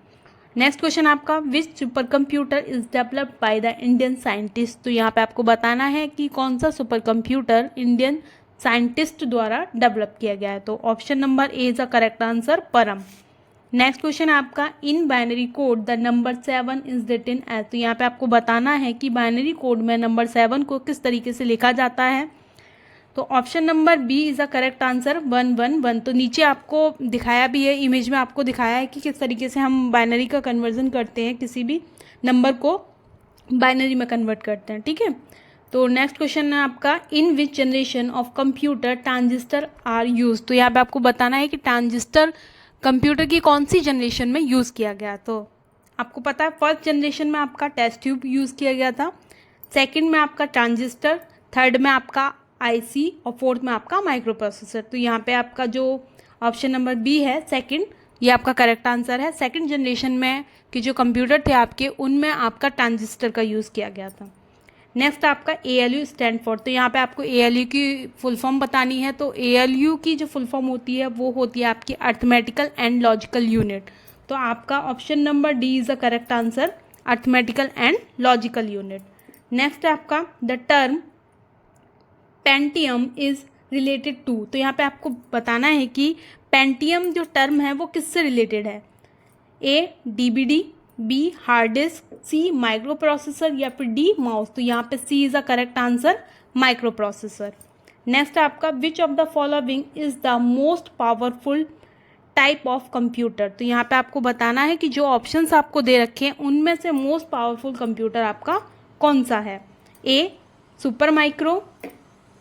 नेक्स्ट क्वेश्चन आपका, which supercomputer is developed by the Indian scientist. तो यहाँ पे आपको बताना है कि कौन सा सुपर कंप्यूटर इंडियन साइंटिस्ट द्वारा डेवलप किया गया है। तो option number A is the correct answer, Param. Next question आपका, in binary code the number 7 is written as. तो यहाँ पे आपको बताना है कि बाइनरी कोड में नंबर 7 को किस तरीके से लिखा जाता है। तो option number B is the correct answer, 111। तो नीचे आपको दिखाया भी है, इमेज में आपको दिखाया है कि किस तरीके से हम बाइनरी का कन्वर्जन करते हैं, किसी भी नंबर को बाइनरी में कन्वर्ट करते हैं। ठीक है, तो नेक्स्ट क्वेश्चन है आपका, in which generation of computer transistor are use. तो यहाँ पे आपको बताना है कि ट्रांजिस्टर कंप्यूटर की कौन सी जनरेशन में यूज़ किया गया। तो आपको पता है फर्स्ट जनरेशन में आपका टेस्ट ट्यूब यूज़ किया गया था, सेकंड में आपका ट्रांजिस्टर, थर्ड में आपका आईसी और फोर्थ में आपका माइक्रो प्रोसेसर। तो यहाँ पे आपका जो ऑप्शन नंबर बी है सेकंड, ये आपका करेक्ट आंसर है। सेकंड जनरेशन में कि जो कंप्यूटर थे आपके, उनमें आपका ट्रांजिस्टर का यूज़ किया गया था। नेक्स्ट आपका ALU स्टैंड फॉर, तो यहाँ पे आपको ALU की फुल फॉर्म बतानी है। तो ALU की जो फुल फॉर्म होती है वो होती है आपकी अर्थमेटिकल एंड लॉजिकल यूनिट। तो आपका option number D is the correct answer, arithmetical and logical unit. Next है आपका the term Pentium is related to, तो यहाँ पे आपको बताना है कि पेंटियम जो टर्म है वो किससे रिलेटेड है। A DBD, B hard disk, C microprocessor या फिर डी माउस। तो यहाँ पे C is a correct answer, microprocessor. Next आपका which of the following is the most powerful type of computer, तो यहाँ पे आपको बताना है कि जो ऑप्शंस आपको दे रखे हैं उनमें से मोस्ट पावरफुल कंप्यूटर आपका कौन सा है। A super micro,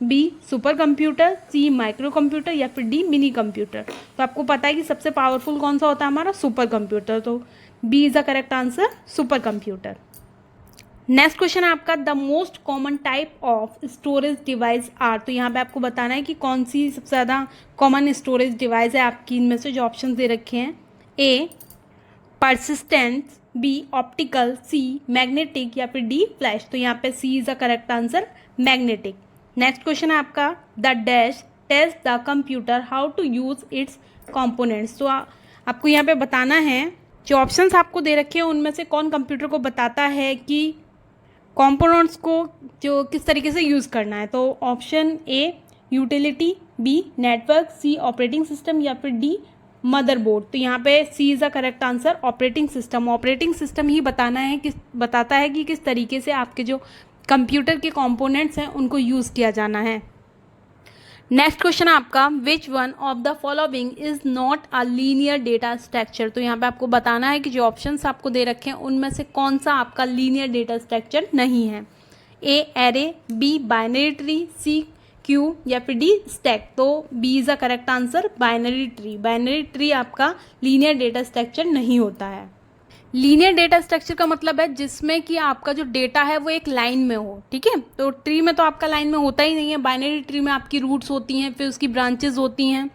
B supercomputer, C microcomputer या फिर डी मिनी कंप्यूटर। तो आपको पता है कि सबसे पावरफुल कौन सा होता है हमारा, सुपर कंप्यूटर। तो B is the correct answer, super computer. Next question है आपका the most common type of storage device are, तो यहाँ पे आपको बताना है कि कौन सी सबसे ज़्यादा कॉमन स्टोरेज डिवाइस है आपकी। इनमें से जो ऑप्शन दे रखे हैं, A persistent, B optical, C magnetic या फिर डी फ्लैश। तो यहाँ पे C is the correct answer, magnetic. Next question है आपका the dash test the computer how to use its components, तो आपको यहाँ पे बताना है जो ऑप्शंस आपको दे रखे हैं उनमें से कौन कंप्यूटर को बताता है कि कंपोनेंट्स को जो किस तरीके से यूज़ करना है। तो option A utility, B network, C operating system या फिर डी मदरबोर्ड। तो यहाँ पे C is the correct answer, operating system. Operating system ही बताता है कि किस तरीके से आपके जो कंप्यूटर के कंपोनेंट्स हैं उनको यूज़ किया जाना है। नेक्स्ट क्वेश्चन आपका विच one of the following is not a linear data structure, तो यहाँ पे आपको बताना है कि जो ऑप्शंस आपको दे रखे हैं उनमें से कौन सा आपका लीनियर डेटा स्ट्रक्चर नहीं है। A array, B binary tree, C queue या फिर डी स्टैक। तो B is the correct answer, binary tree. Binary tree आपका लीनियर डेटा स्ट्रक्चर नहीं होता है। लीनियर डेटा स्ट्रक्चर का मतलब है जिसमें कि आपका जो डेटा है वो एक लाइन में हो, ठीक है। तो ट्री में तो आपका लाइन में होता ही नहीं है। बाइनरी ट्री में आपकी रूट्स होती हैं, फिर उसकी ब्रांचेस होती हैं।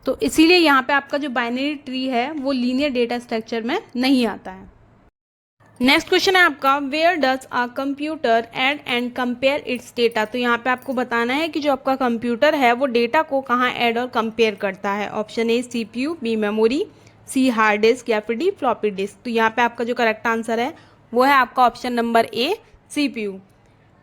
तो इसीलिए यहाँ पे आपका जो बाइनरी ट्री है वो लीनियर डेटा स्ट्रक्चर में नहीं आता है। नेक्स्ट क्वेश्चन है आपका where does a computer add and compare its data, तो यहाँ पे आपको बताना है कि जो आपका कंप्यूटर है वो डेटा को कहाँ ऐड और कंपेयर करता है। Option A CPU, B memory, C hard disk या फिर डी फ्लॉपी डिस्क। तो यहाँ पे आपका जो करेक्ट आंसर है वो है आपका ऑप्शन नंबर ए CPU।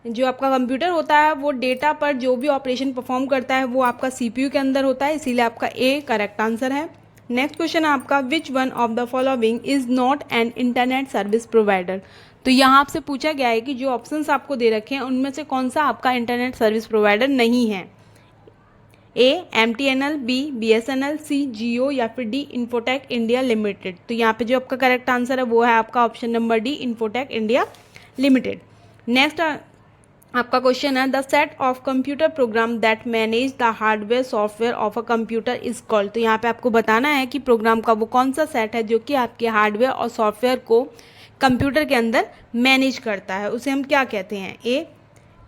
जो आपका कंप्यूटर होता है वो डेटा पर जो भी ऑपरेशन परफॉर्म करता है वो आपका CPU के अंदर होता है, इसीलिए आपका ए करेक्ट आंसर है। नेक्स्ट क्वेश्चन है आपका विच one of the following is not an internet service provider, तो यहाँ आपसे पूछा गया है कि जो ऑप्शंस आपको दे रखे हैं उनमें से कौन सा आपका इंटरनेट सर्विस प्रोवाइडर नहीं है। ए MTNL, बी BSNL, सी जियो या फिर डी इन्फोटेक इंडिया लिमिटेड। तो यहाँ पे जो आपका करेक्ट आंसर है वो है आपका option number D, infotech India limited. Next आपका क्वेश्चन है the set of computer program that manage the hardware software of a computer is called, तो यहाँ पे आपको बताना है कि प्रोग्राम का वो कौन सा सेट है जो कि आपके हार्डवेयर और सॉफ्टवेयर को कंप्यूटर के अंदर मैनेज करता है, उसे हम क्या कहते हैं। A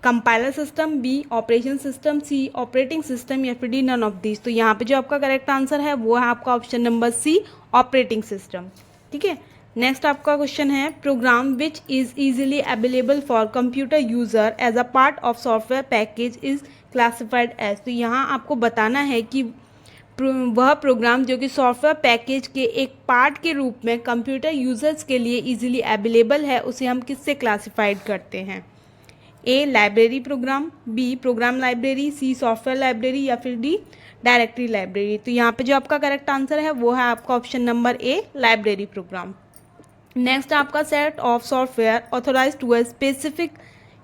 compiler system, B operation system, C operating system या फिर डी नन ऑफ दिस। तो यहाँ पे जो आपका करेक्ट आंसर है वो है आपका option number C, operating system, ठीक है। नेक्स्ट आपका क्वेश्चन है program which is easily available for computer user as a part of software package is classified as, तो यहाँ आपको बताना है कि वह प्रोग्राम जो कि सॉफ्टवेयर पैकेज के एक पार्ट के रूप में कंप्यूटर यूजर्स के लिए इजीली अवेलेबल है, उसे हम किससे क्लासिफाइड करते हैं। A library program, B program library, C software library या फिर डी डायरेक्टरी लाइब्रेरी। तो यहाँ पे जो आपका करेक्ट आंसर है वो है आपका option number A, library program. Next आपका set of software authorize to a specific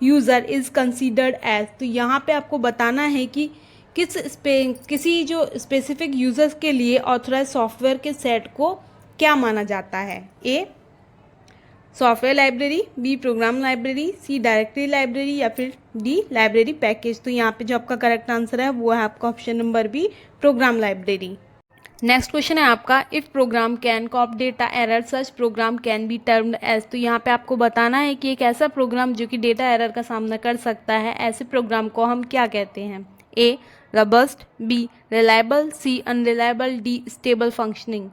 user is considered as, तो यहाँ पे आपको बताना है कि किसी जो स्पेसिफिक यूजर्स के लिए ऑथोराइज सॉफ्टवेयर के सेट को क्या माना जाता है। A software library, B program library, C directory library या फिर डी लाइब्रेरी पैकेज। तो यहाँ पे जो आपका करेक्ट आंसर है वो है आपका option number B, program library. Next question है आपका, if program can cop data error such program can be termed as. तो यहाँ पे आपको बताना है कि एक ऐसा प्रोग्राम जो कि डेटा एरर का सामना कर सकता है, ऐसे प्रोग्राम को हम क्या कहते हैं? A robust, B reliable, C unreliable, D stable functioning.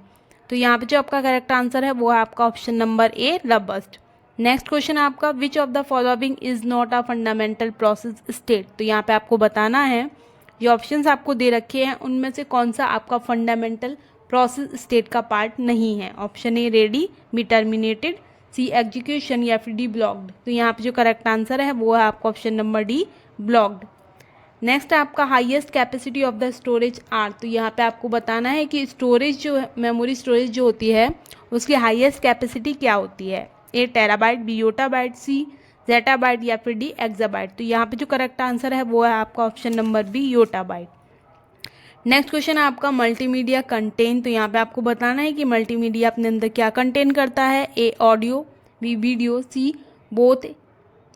तो यहाँ पे जो आपका करेक्ट आंसर है वो है आपका ऑप्शन नंबर ए रबस्ट। नेक्स्ट क्वेश्चन है आपका, which of the following is not a fundamental process state. तो यहाँ पे आपको बताना है, ये ऑप्शंस आपको दे रखे हैं उनमें से कौन सा आपका फंडामेंटल प्रोसेस स्टेट का पार्ट नहीं है। Option A ready, B terminated, C execution या फिर डी ब्लॉक्ड। तो यहाँ पे जो करेक्ट आंसर है वो है आपका option number D blocked. Next आपका highest capacity of the storage are. तो यहाँ पे आपको बताना है कि स्टोरेज जो मेमोरी स्टोरेज जो होती है उसकी हाईएस्ट कैपेसिटी क्या होती है? ए टेराबाइट, बी योटाबाइट, सी जेटाबाइट या फिर डी एक्साबाइट। तो यहाँ पे जो करेक्ट आंसर है वो है आपका option number B yottabyte. Next question है आपका मल्टीमीडिया कंटेन। तो यहाँ पे आपको बताना है कि मल्टीमीडिया अपने अंदर क्या कंटेन करता है? A audio, B video, C both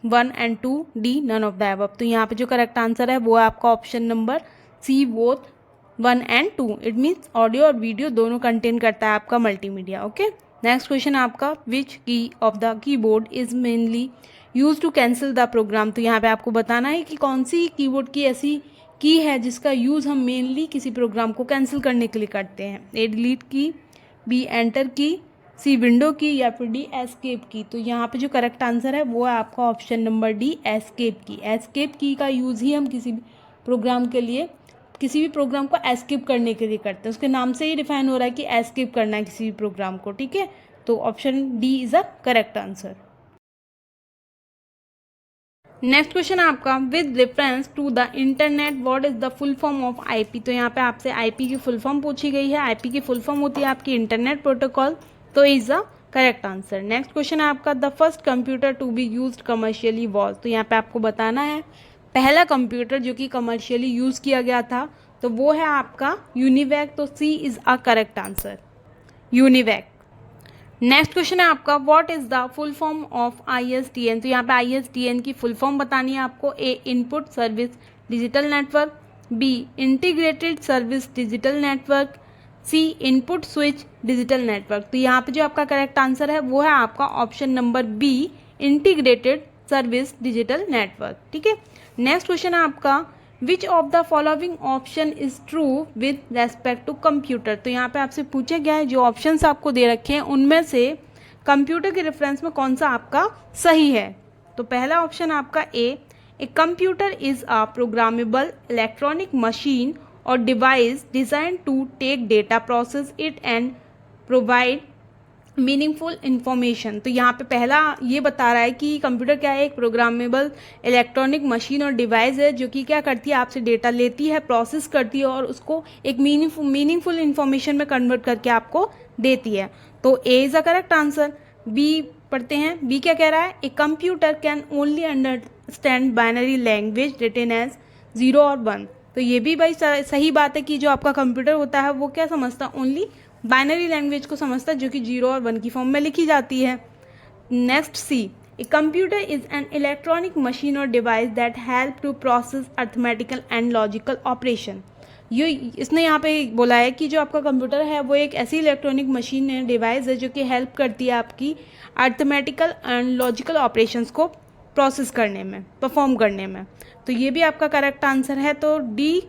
1 and 2, D none of the above. तो यहाँ पे जो करेक्ट आंसर है वो है आपका option number C both 1 and 2। It means audio और वीडियो दोनों कंटेन करता है आपका मल्टीमीडिया। ओके, नेक्स्ट क्वेश्चन है आपका, which key of the keyboard is mainly use to cancel the program. तो यहाँ पे आपको बताना है कि कौन सी कीबोर्ड की ऐसी की है जिसका यूज़ हम मेनली किसी प्रोग्राम को कैंसिल करने के लिए करते हैं। ए डिलीट की, बी एंटर की, सी विंडो की या फिर डी एस्केप की। तो यहाँ पे जो करेक्ट आंसर है वो है आपका ऑप्शन नंबर डी एस्केप की। एस्केप की का यूज़ ही हम किसी भी प्रोग्राम के लिए, किसी भी प्रोग्राम को एस्केप करने के लिए करते हैं। उसके नाम से ही डिफाइन हो रहा है कि एस्केप करना है किसी भी प्रोग्राम को। ठीक है, तो option D is a correct answer. Next question है आपका, with reference to the internet what is the full form of IP. तो यहाँ पे आपसे आईपी की फुल फॉर्म पूछी गई है। आईपी की फुल फॉर्म होती है आपकी इंटरनेट प्रोटोकॉल। तो is the correct answer. Next question है आपका, the first computer to be used commercially was. तो यहाँ पे आपको बताना है पहला कंप्यूटर जो कि कमर्शियली यूज़ किया गया था तो वो है आपका यूनिवैक। तो C is a correct answer, UNIVAC. Next question है आपका, what is the full form of ISDN। तो यहाँ पे ISDN की फुल फॉर्म बतानी है आपको। A input service digital network, B integrated service digital network, C input switch digital network. तो यहाँ पे जो आपका करेक्ट आंसर है वो है आपका option number B integrated service digital network. ठीक है, नेक्स्ट क्वेश्चन है आपका, which of the following option is true with respect to computer. तो यहाँ पे आपसे पूछा गया है जो ऑप्शंस आपको दे रखे हैं उनमें से कंप्यूटर के रेफरेंस में कौन सा आपका सही है। तो पहला ऑप्शन आपका a computer is a programmable electronic machine और device design to take data process it and provide meaningful information. तो यहाँ पे पहला ये बता रहा है कि कंप्यूटर क्या है, एक प्रोग्रामेबल इलेक्ट्रॉनिक मशीन और डिवाइस है जो कि क्या करती है, आपसे डेटा लेती है, प्रोसेस करती है और उसको एक मीनिंगफुल इन्फॉर्मेशन में कन्वर्ट करके आपको देती है। तो A is a correct answer. B पढ़ते हैं, बी क्या कह रहा है, a computer can only understand binary language written as 0 और 1। तो ये भी भाई सही बात है कि जो आपका कंप्यूटर होता है वो क्या समझता है, ओनली बाइनरी लैंग्वेज को समझता है जो कि 0 और 1 की फॉर्म में लिखी जाती है। Next C, a computer is an electronic machine और device that help to process arithmetical and logical operation. ये इसने यहाँ पे बोला है कि जो आपका कंप्यूटर है वो एक ऐसी इलेक्ट्रॉनिक मशीन है, डिवाइस है जो कि हेल्प करती है आपकी अर्थमेटिकल एंड लॉजिकल ऑपरेशंस को प्रोसेस करने में, परफॉर्म करने में। तो ये भी आपका करेक्ट आंसर है। तो D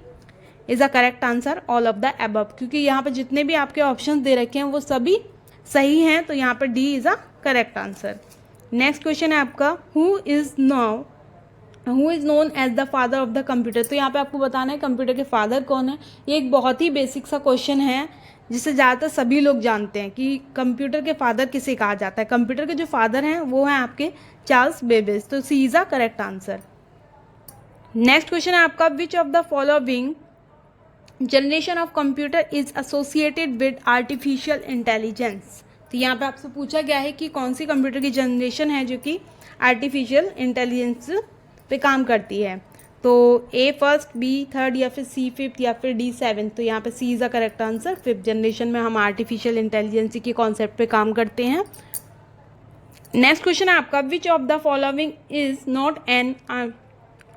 is a correct answer all of the above, क्योंकि यहाँ पर जितने भी आपके ऑप्शंस दे रखे हैं वो सभी सही हैं। तो यहाँ पर D is a correct answer. Next question है आपका, who is known as the father of the computer. तो यहाँ पे आपको बताना है कंप्यूटर के फादर कौन है। ये एक बहुत ही बेसिक सा क्वेश्चन है जिसे ज़्यादातर सभी लोग जानते हैं कि कंप्यूटर के फादर किसे कहा जाता है। कंप्यूटर के जो फादर हैं वो हैं आपके चार्ल्स बेबेज। तो C is a correct answer. Next question है आपका, which of the following generation of computer is associated with artificial intelligence. तो यहाँ पे आपसे पूछा गया है कि कौन सी कंप्यूटर की जनरेशन है जो कि आर्टिफिशियल इंटेलिजेंस पे काम करती है। तो ए फर्स्ट, बी थर्ड या फिर सी फिफ्थ या फिर डी सेवेंथ। तो यहाँ पे C is a correct answer. Fifth generation में हम आर्टिफिशियल इंटेलिजेंस के कॉन्सेप्ट पे काम करते हैं। नेक्स्ट क्वेश्चन है आपका, which of the following is not N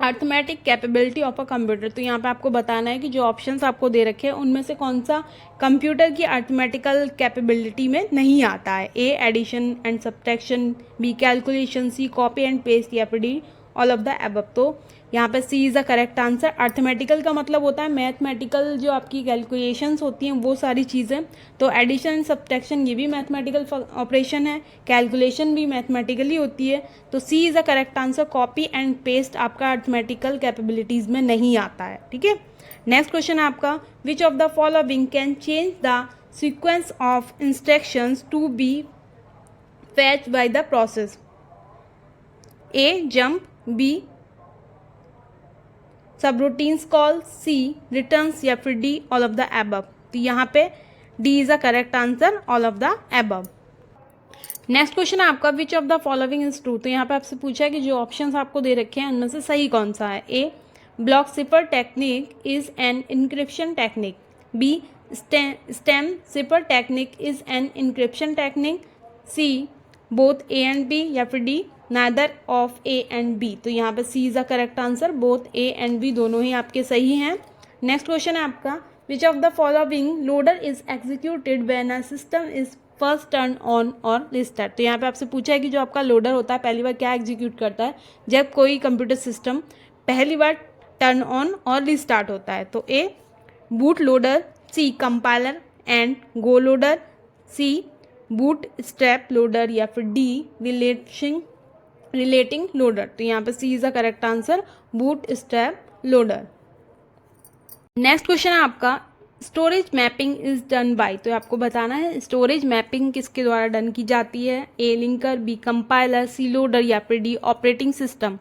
arithmetic capability of a computer, तो यहाँ पे आपको बताना है कि जो ऑप्शंस आपको दे रखे हैं उनमें से कौन सा कंप्यूटर की अर्थमेटिकल कैपेबिलिटी में नहीं आता है। A addition and subtraction, B calculation, C copy and paste, या फिर D all of the above. तो यहाँ पे C is the correct answer. Arithmetical का मतलब होता है मैथमेटिकल, जो आपकी कैलकुलेशंस होती हैं वो सारी चीज़ें। तो एडिशन एंड सब्ट्रैक्शन ये भी मैथमेटिकल ऑपरेशन है, कैलकुलेशन भी मैथमेटिकली होती है। तो C is the correct answer. Copy and paste आपका अर्थमेटिकल कैपेबिलिटीज़ में नहीं आता है, ठीक है। नेक्स्ट क्वेश्चन है आपका, which of the following can change the sequence of instructions to be fetched by the process? A jump, B subroutines call, C returns, या फिर D all of the above. तो यहाँ पे D is the correct answer, all of the above. Next question है आपका, which of the following is true. तो यहाँ पे आपसे पूछा है कि जो ऑप्शंस आपको दे रखे हैं उनमें से सही कौन सा है। A block cipher technique is an encryption technique, B stem cipher technique is an encryption technique, C both A and B, या फिर D neither of A and B. तो यहाँ पे C is the correct answer, both A and B दोनों ही आपके सही हैं। नेक्स्ट क्वेश्चन है आपका, which of the following loader is executed when a system is first turn on और रिस्टार्ट। तो यहाँ पे आपसे पूछा है कि जो आपका लोडर होता है पहली बार क्या एग्जीक्यूट करता है जब कोई कंप्यूटर सिस्टम पहली बार टर्न ऑन और रिस्टार्ट होता है। तो A boot loader, C compiler and go loader, C bootstrap loader, या फिर डी रिलेटिंग लोडर। तो यहाँ पे C is the correct answer, bootstrap loader. Next question है आपका, storage mapping is done by. तो आपको बताना है स्टोरेज मैपिंग किसके द्वारा डन की जाती है। ए लिंकर, बी कंपाइलर, सी लोडर, या फिर डी ऑपरेटिंग सिस्टम।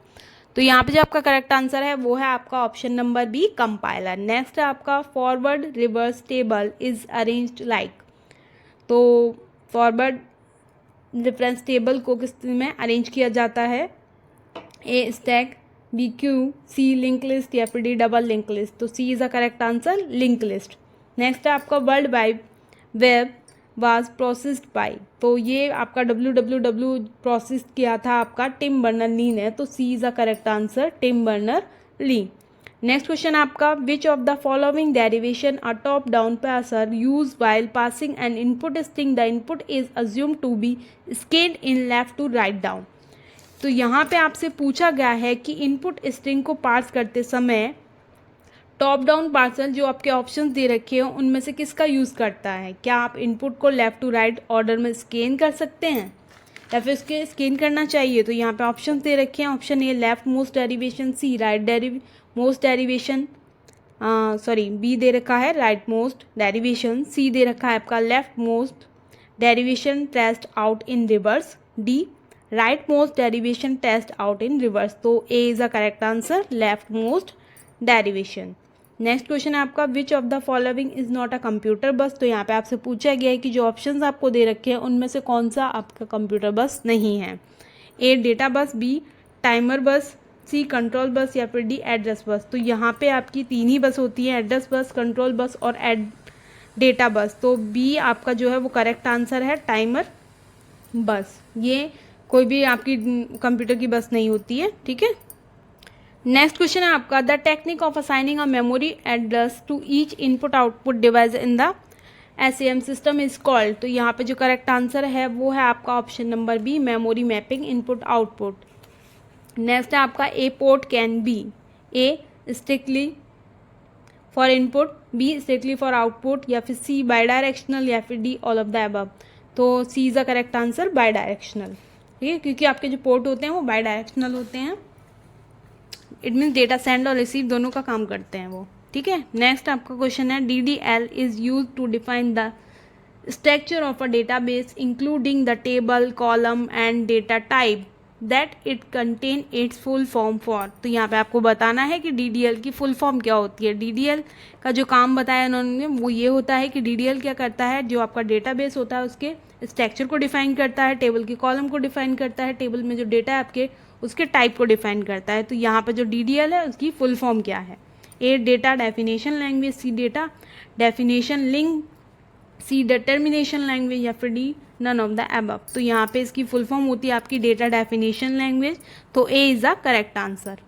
तो यहाँ पे जो आपका करेक्ट आंसर है वो है आपका option number B compiler. Next है आपका, forward reverse table is arranged like. तो फॉरवर्ड रेफरेंस टेबल को किस में अरेंज किया जाता है। A stack, B queue, C link list, या फिर डी डबल लिंक लिस्ट। तो C is the correct answer, link list. Next है आपका, world wide web was processed by. तो ये आपका www प्रोसेस किया था आपका टिम बर्नर ली ने। तो C is the correct answer, Tim Berners Lee. Next question आपका, which of the following derivation a top down parser use while parsing an input string, the input is assume to be scaled in left to right down. तो यहाँ पे आपसे पूछा गया है कि input string को पार्स करते समय टॉप डाउन पार्सर जो आपके ऑप्शंस दे रखे हैं उनमें से किसका यूज़ करता है। क्या आप इनपुट को लेफ्ट टू राइट ऑर्डर में स्कैन कर सकते हैं या फिर उसके स्कैन करना चाहिए। तो यहाँ पे ऑप्शंस दे रखे हैं, option A leftmost derivation, C rightmost derivation, B दे रखा है राइट मोस्ट डेरिवेशन, सी दे रखा है आपका leftmost derivation test out in reverse, D rightmost derivation test out in reverse. तो A is the correct answer, leftmost derivation. Next question है आपका, which of the following is not a computer bus. तो यहाँ पे आपसे पूछा गया है कि जो ऑप्शंस आपको दे रखे हैं उनमें से कौन सा आपका कंप्यूटर बस नहीं है। A data bus, B timer बस, सी कंट्रोल बस, या फिर डी एड्रेस बस। तो यहाँ पे आपकी तीन ही बस होती है, एड्रेस बस, कंट्रोल बस और डेटा बस। तो बी आपका जो है वो करेक्ट आंसर है, टाइमर बस। ये कोई भी आपकी कंप्यूटर की बस नहीं होती है, ठीक है। नेक्स्ट क्वेश्चन है आपका, the technique of assigning a memory address to each input output device in the SAM system is called. तो यहाँ पे जो करेक्ट आंसर है वो है आपका option number B, memory mapping input output. Next है आपका, A port can be a strictly for input, B strictly for output, या फिर सी बाई डायरेक्शनल, या फिर D all of the above. तो C is the correct answer, bidirectional, ठीक है, क्योंकि आपके जो पोर्ट होते हैं वो बाई डायरेक्शनल होते हैं। इट मीन्स डेटा सेंड और रिसीव दोनों का काम करते हैं वो, ठीक है। नेक्स्ट आपका क्वेश्चन है, DDL is use to define the structure of a database including the table, column and data type that it contain its full form for. तो यहाँ पे आपको बताना है कि DDL की फुल फॉर्म क्या होती है। DDL का जो काम बताया उन्होंने वो ये होता है कि DDL क्या करता है, जो आपका डेटाबेस होता है उसके स्ट्रक्चर को डिफाइन करता है, टेबल की कॉलम को डिफाइन करता है, टेबल में जो डेटा है आपके उसके टाइप को डिफाइन करता है। तो यहाँ पे जो DDL है उसकी फुल फॉर्म क्या है। A data definition language, C data definition link, C determination language, या फिर D none of the above. तो यहाँ पे इसकी फुल फॉर्म होती है आपकी डेटा डेफिनेशन लैंग्वेज। तो A is the correct answer.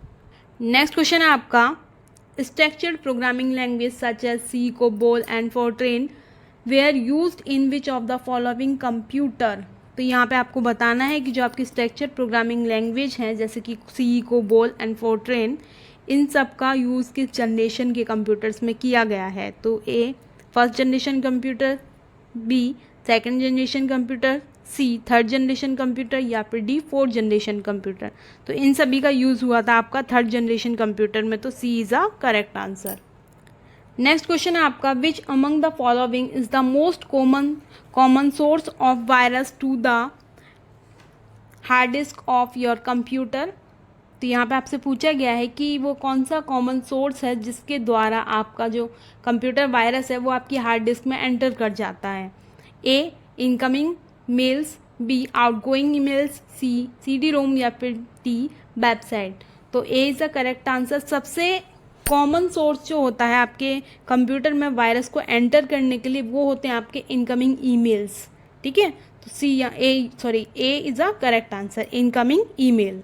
Next question है आपका structured programming language such as C, COBOL and FORTRAN were used in which of the following computer. तो यहाँ पे आपको बताना है कि जो आपकी स्ट्रक्चर्ड प्रोग्रामिंग लैंग्वेज है जैसे कि सी, कोबोल एंड फोर्ट्रेन, इन सब का यूज़ किस जनरेशन के कंप्यूटर्स में किया गया है। तो A first generation computer, B second generation computer, C third generation computer या फिर डी फोर्थ जनरेशन कंप्यूटर। तो इन सभी का यूज़ हुआ था आपका थर्ड जनरेशन कंप्यूटर में, तो C is a correct answer. Next question है आपका which among the following is the most common source of virus to the hard disk of your computer. तो यहाँ पे आपसे पूछा गया है कि वो कौन सा कॉमन सोर्स है जिसके द्वारा आपका जो कंप्यूटर वायरस है वो आपकी हार्ड डिस्क में एंटर कर जाता है। A incoming mails, B outgoing emails, C CD ROM या फिर डी वेबसाइट। तो A is the correct answer. सबसे कॉमन सोर्स जो होता है आपके कंप्यूटर में वायरस को एंटर करने के लिए वो होते हैं आपके इनकमिंग ईमेल्स। ठीक है, तो सी या ए is a correct answer, incoming email.